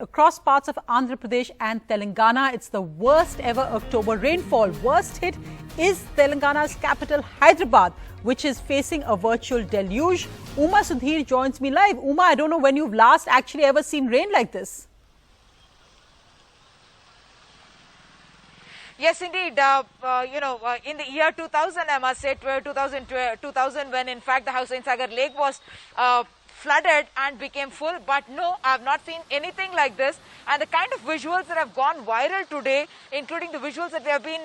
across parts of Andhra Pradesh and Telangana. It's the worst ever October rainfall. Worst hit is Telangana's capital, Hyderabad, which is facing a virtual deluge. Uma Sudhir joins me live. Uma, I don't know when you've last actually ever seen rain like this. Yes, indeed. In the year 2000, I must say, 2000 when in fact the Hussain Sagar Lake was flooded and became full. But no, I have not seen anything like this. And the kind of visuals that have gone viral today, including the visuals that we have been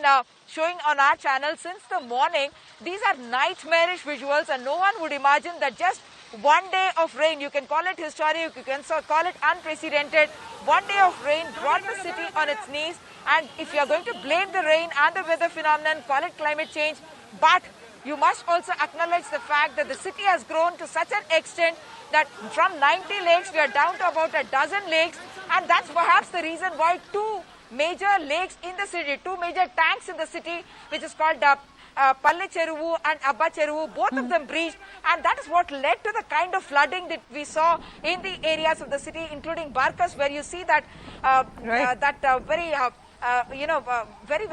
showing on our channel since the morning, these are nightmarish visuals, and no one would imagine that just one day of rain, you can call it historic, you can call it unprecedented, one day of rain brought the city on its knees. And if you are going to blame the rain and the weather phenomenon, call it climate change, but you must also acknowledge the fact that the city has grown to such an extent that from 90 lakes, we are down to about a dozen lakes, and that's perhaps the reason why two major lakes in the city, two major tanks in the city, which is called Palle Cheruvu and Abba Cheruvu, both of them breached, and that is what led to the kind of flooding that we saw in the areas of the city, including Barkas, where you see that very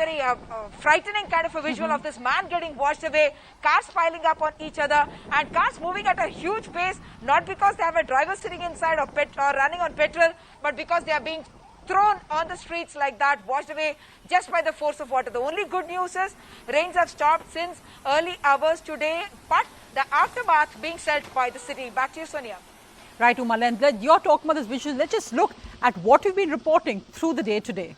frightening kind of a visual of this man getting washed away, cars piling up on each other, and cars moving at a huge pace, not because they have a driver sitting inside or running on petrol, but because they are being thrown on the streets like that, washed away just by the force of water. The only good news is rains have stopped since early hours today, but the aftermath being felt by the city. Back to you, Sonia. Right, Uma, you're talking about this visual. Let's just look at what we've been reporting through the day today.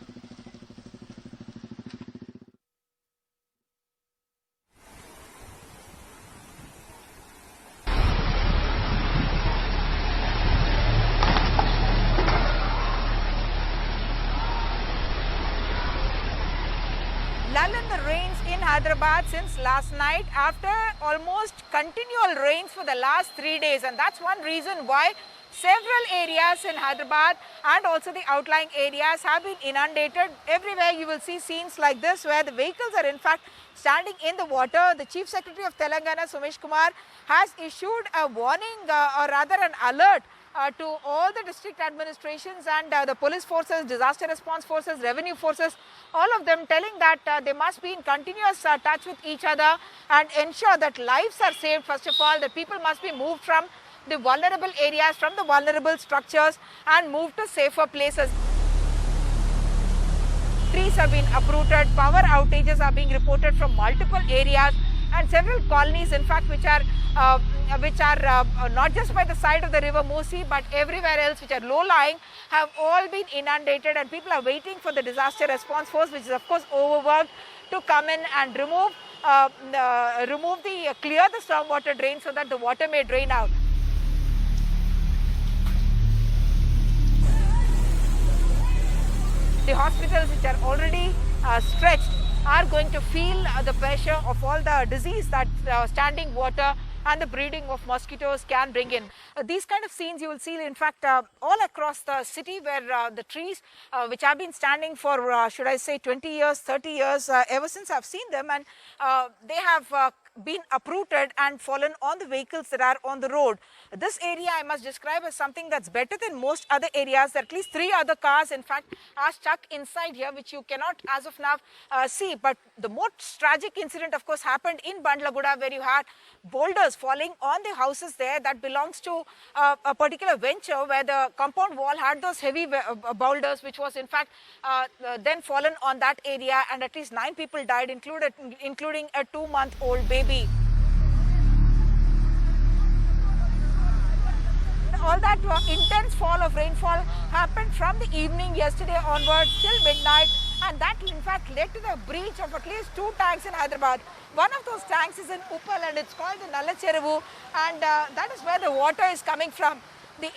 Lull in the rains in Hyderabad since last night after almost continual rains for the last 3 days, and that's one reason why several areas in Hyderabad and also the outlying areas have been inundated. Everywhere you will see scenes like this where the vehicles are in fact standing in the water. The Chief Secretary of Telangana, Sumesh Kumar, has issued a warning or rather an alert to all the district administrations and the police forces, disaster response forces, revenue forces, all of them telling that they must be in continuous touch with each other and ensure that lives are saved. First of all, that people must be moved from the vulnerable areas, from the vulnerable structures, and moved to safer places. Trees have been uprooted, power outages are being reported from multiple areas, and several colonies, in fact, which are not just by the side of the river Musi, but everywhere else, which are low-lying, have all been inundated, and people are waiting for the disaster response force, which is of course overworked, to come in and clear the stormwater drain so that the water may drain out. The hospitals, which are already stretched, are going to feel the pressure of all the disease that standing water and the breeding of mosquitoes can bring in. These kind of scenes you will see in fact all across the city, where the trees which have been standing for should I say 20 years, 30 years, ever since I've seen them, and they have been uprooted and fallen on the vehicles that are on the road. This area I must describe as something that's better than most other areas. There are at least 3 other cars in fact are stuck inside here, which you cannot as of now see. But the most tragic incident of course happened in Bandlaguda, where you had boulders falling on the houses there. That belongs to a particular venture where the compound wall had those heavy boulders, which was in fact then fallen on that area, and at least 9 people died, including a 2-month-old baby. All that intense fall of rainfall happened from the evening yesterday onwards till midnight, and that in fact led to the breach of at least 2 tanks in Hyderabad. One of those tanks is in Uppal, and it's called the Nalla Cheruvu, and that is where the water is coming from. The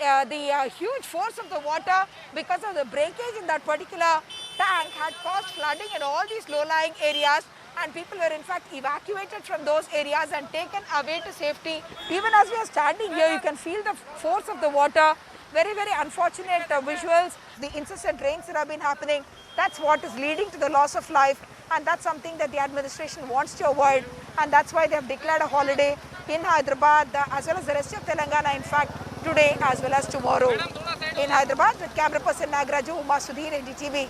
huge force of the water, because of the breakage in that particular tank, had caused flooding in all these low-lying areas, and people were in fact evacuated from those areas and taken away to safety. Even as we are standing here, you can feel the force of the water. Very, very unfortunate visuals. The incessant rains that have been happening, that's what is leading to the loss of life, and that's something that the administration wants to avoid, and that's why they have declared a holiday in Hyderabad as well as the rest of Telangana, in fact, today as well as tomorrow. In Hyderabad, with camera person Nagaraju, Uma Sudhir, NDTV.